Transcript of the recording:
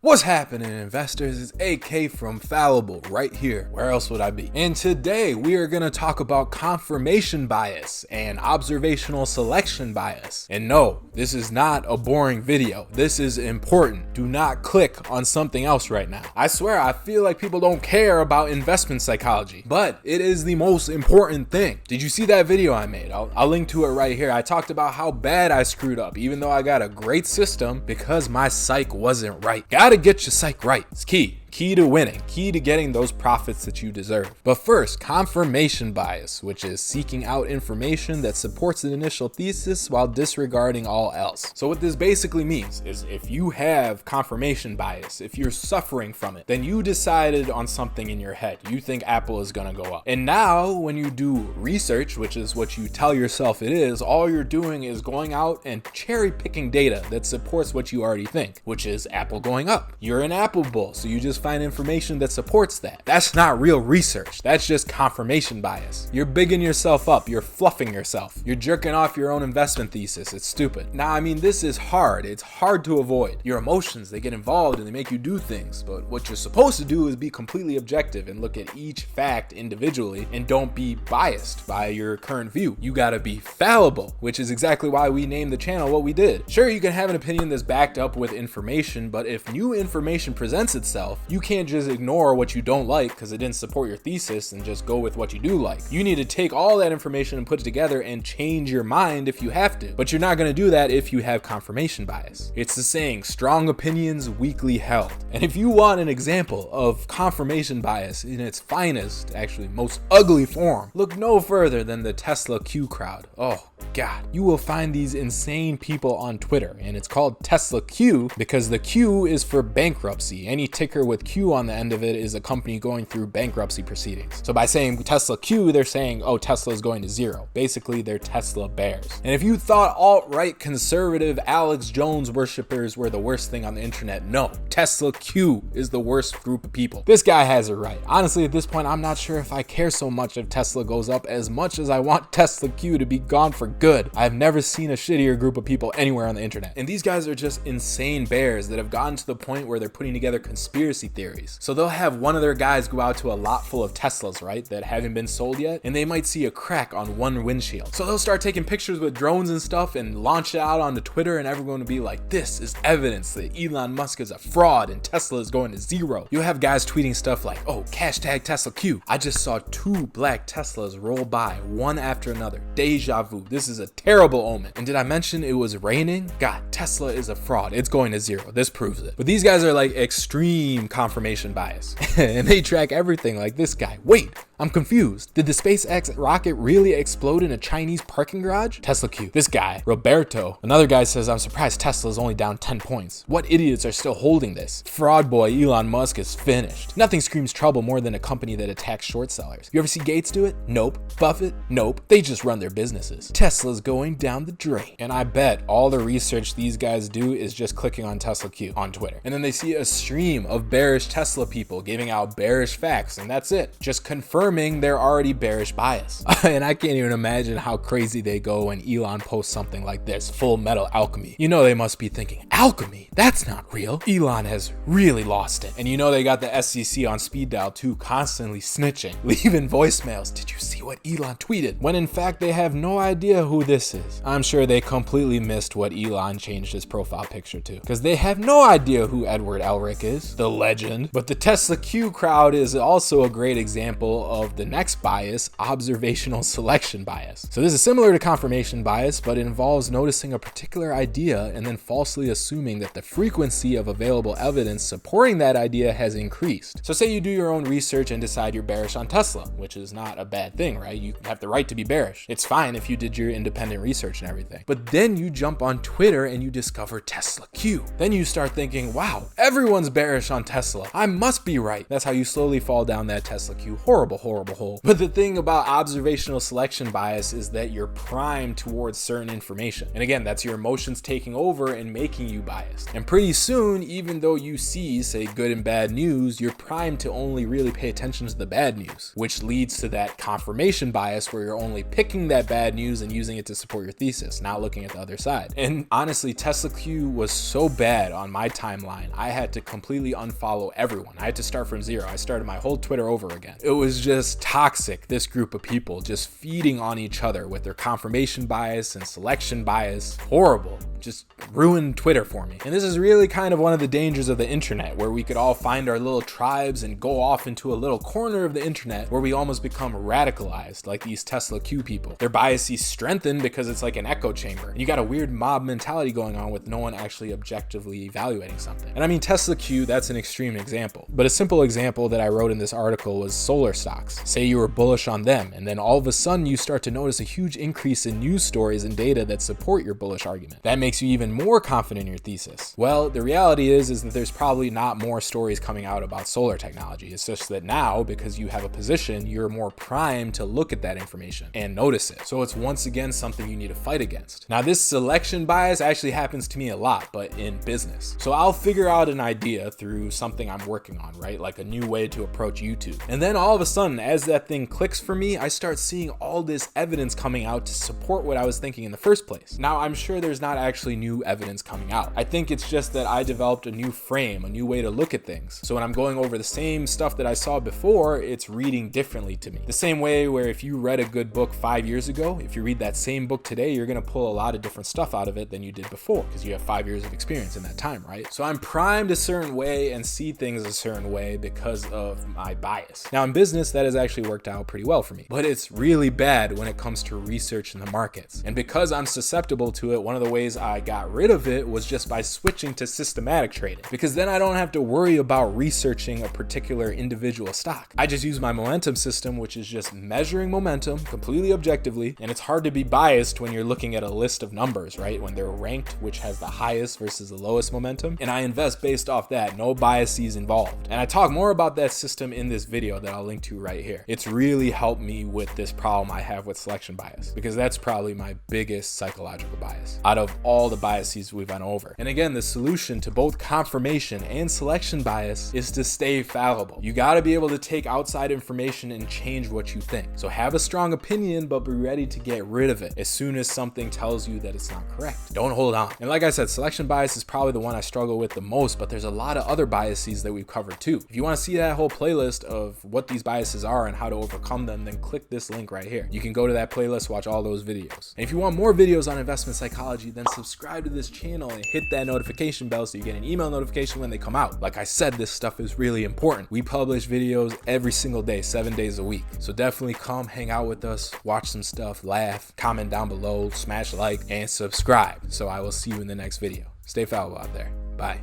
What's happening, investors? It's AK from Fallible right here. Where else would I be? And today we are going to talk about confirmation bias and observational selection bias. And no, this is not a boring video. This is important. Do not click on something else right now. I swear, I feel like people don't care about investment psychology, but it is the most important thing. Did you see that video I made? I'll link to it right here. I talked about how bad I screwed up, even though I got a great system because my psych wasn't right. Gotta get your psych right. It's key to winning, key to getting those profits that you deserve. But first, confirmation bias, which is seeking out information that supports an initial thesis while disregarding all else. So what this basically means is if you have confirmation bias, if you're suffering from it, then you decided on something in your head. You think Apple is gonna go up. And now when you do research, which is what you tell yourself it is, all you're doing is going out and cherry picking data that supports what you already think, which is Apple going up. You're an Apple bull, so you just find information that supports that. That's not real research. That's just confirmation bias. You're bigging yourself up. You're fluffing yourself. You're jerking off your own investment thesis. It's stupid. Now, I mean, this is hard. It's hard to avoid. Your emotions, they get involved and they make you do things. But what you're supposed to do is be completely objective and look at each fact individually and don't be biased by your current view. You gotta be fallible, which is exactly why we named the channel what we did. Sure, you can have an opinion that's backed up with information, but if new information presents itself, you can't just ignore what you don't like because it didn't support your thesis and just go with what you do like. You need to take all that information and put it together and change your mind if you have to. But you're not going to do that if you have confirmation bias. It's the saying, strong opinions weakly held. And if you want an example of confirmation bias in its finest, actually most ugly form, look no further than the Tesla Q crowd. Oh God, you will find these insane people on Twitter, and it's called Tesla Q because the Q is for bankruptcy. Any ticker with Q on the end of it is a company going through bankruptcy proceedings. So by saying Tesla Q, they're saying, oh, Tesla is going to zero. Basically, they're Tesla bears. And if you thought alt-right conservative Alex Jones worshippers were the worst thing on the internet, no, Tesla Q is the worst group of people. This guy has it right. Honestly, at this point, I'm not sure if I care so much if Tesla goes up as much as I want Tesla Q to be gone for good. I've never seen a shittier group of people anywhere on the internet. And these guys are just insane bears that have gotten to the point where they're putting together conspiracy theories. So they'll have one of their guys go out to a lot full of Teslas, right, that haven't been sold yet, and they might see a crack on one windshield. So they'll start taking pictures with drones and stuff and launch it out onto Twitter, and everyone will be like, this is evidence that Elon Musk is a fraud and Tesla is going to zero. You'll have guys tweeting stuff like, oh, hashtag Tesla Q. I just saw 2 black Teslas roll by, one after another. Deja vu. This is a terrible omen. And did I mention it was raining? God, Tesla is a fraud. It's going to zero. This proves it. But these guys are like extreme confirmation bias. And they track everything like this guy. Wait, I'm confused. Did the SpaceX rocket really explode in a Chinese parking garage? Tesla Q. This guy, Roberto. Another guy says, I'm surprised Tesla is only down 10 points. What idiots are still holding this? Fraud boy Elon Musk is finished. Nothing screams trouble more than a company that attacks short sellers. You ever see Gates do it? Nope. Buffett? Nope. They just run their businesses. Tesla's going down the drain. And I bet all the research these guys do is just clicking on Tesla Q on Twitter. And then they see a stream of bearish Tesla people giving out bearish facts, and that's it. Just confirming their already bearish bias. And I can't even imagine how crazy they go when Elon posts something like this, Full Metal Alchemy. You know they must be thinking, alchemy? That's not real. Elon has really lost it. And you know they got the SEC on speed dial too, constantly snitching, leaving voicemails. Did you see what Elon tweeted? When in fact they have no idea who this is. I'm sure they completely missed what Elon changed his profile picture to, because they have no idea who Edward Elric is, the legend. But the Tesla Q crowd is also a great example of the next bias, observational selection bias. So this is similar to confirmation bias, but it involves noticing a particular idea and then falsely assuming that the frequency of available evidence supporting that idea has increased. So say you do your own research and decide you're bearish on Tesla, which is not a bad thing, right? You have the right to be bearish. It's fine if you did your independent research and everything. But then you jump on Twitter and you discover Tesla Q. Then you start thinking, wow, everyone's bearish on Tesla. I must be right. That's how you slowly fall down that Tesla Q horrible hole. horrible hole. But the thing about observational selection bias is that you're primed towards certain information. And again, that's your emotions taking over and making you biased. And pretty soon, even though you see, say, good and bad news, you're primed to only really pay attention to the bad news, which leads to that confirmation bias where you're only picking that bad news and using it to support your thesis, not looking at the other side. And honestly, Tesla Q was so bad on my timeline, I had to completely unfollow everyone. I had to start from zero. I started my whole Twitter over again. It was just toxic, this group of people just feeding on each other with their confirmation bias and selection bias. Horrible. Just ruined Twitter for me. And this is really kind of one of the dangers of the internet, where we could all find our little tribes and go off into a little corner of the internet where we almost become radicalized, like these Tesla Q people. Their biases strengthen because it's like an echo chamber. And you got a weird mob mentality going on with no one actually objectively evaluating something. And I mean, Tesla Q, that's an extreme example. But a simple example that I wrote in this article was solar stocks. Say you were bullish on them, and then all of a sudden you start to notice a huge increase in news stories and data that support your bullish argument. That makes you even more confident in your thesis. Well, the reality is that there's probably not more stories coming out about solar technology. It's just that now, because you have a position, you're more primed to look at that information and notice it. So it's once again something you need to fight against. Now, this selection bias actually happens to me a lot, but in business. So I'll figure out an idea through something I'm working on, right? Like a new way to approach YouTube. And then all of a sudden, as that thing clicks for me, I start seeing all this evidence coming out to support what I was thinking in the first place. Now, I'm sure there's not actually new evidence coming out. I think it's just that I developed a new frame, a new way to look at things. So when I'm going over the same stuff that I saw before, it's reading differently to me. The same way where if you read a good book 5 years ago, if you read that same book today, you're gonna pull a lot of different stuff out of it than you did before, because you have 5 years of experience in that time, right? So I'm primed a certain way and see things a certain way because of my bias. Now in business, that has actually worked out pretty well for me, but it's really bad when it comes to research in the markets. And because I'm susceptible to it, one of the ways I got rid of it was just by switching to systematic trading, because then I don't have to worry about researching a particular individual stock. I just use my momentum system, which is just measuring momentum completely objectively. And it's hard to be biased when you're looking at a list of numbers, right? When they're ranked, which has the highest versus the lowest momentum. And I invest based off that, no biases involved. And I talk more about that system in this video that I'll link to right here. It's really helped me with this problem I have with selection bias, because that's probably my biggest psychological bias out of all the biases we've gone over. And again, the solution to both confirmation and selection bias is to stay fallible. You got to be able to take outside information and change what you think. So have a strong opinion, but be ready to get rid of it as soon as something tells you that it's not correct. Don't hold on. And like I said, selection bias is probably the one I struggle with the most, but there's a lot of other biases that we've covered too. If you want to see that whole playlist of what these biases are and how to overcome them, then click this link right here. You can go to that playlist, watch all those videos. And if you want more videos on investment psychology, then subscribe to this channel and hit that notification bell so you get an email notification when they come out. Like I said, this stuff is really important. We publish videos every single day, 7 days a week. So definitely come hang out with us, watch some stuff, laugh, comment down below, smash like, and subscribe. So I will see you in the next video. Stay fallible out there. Bye.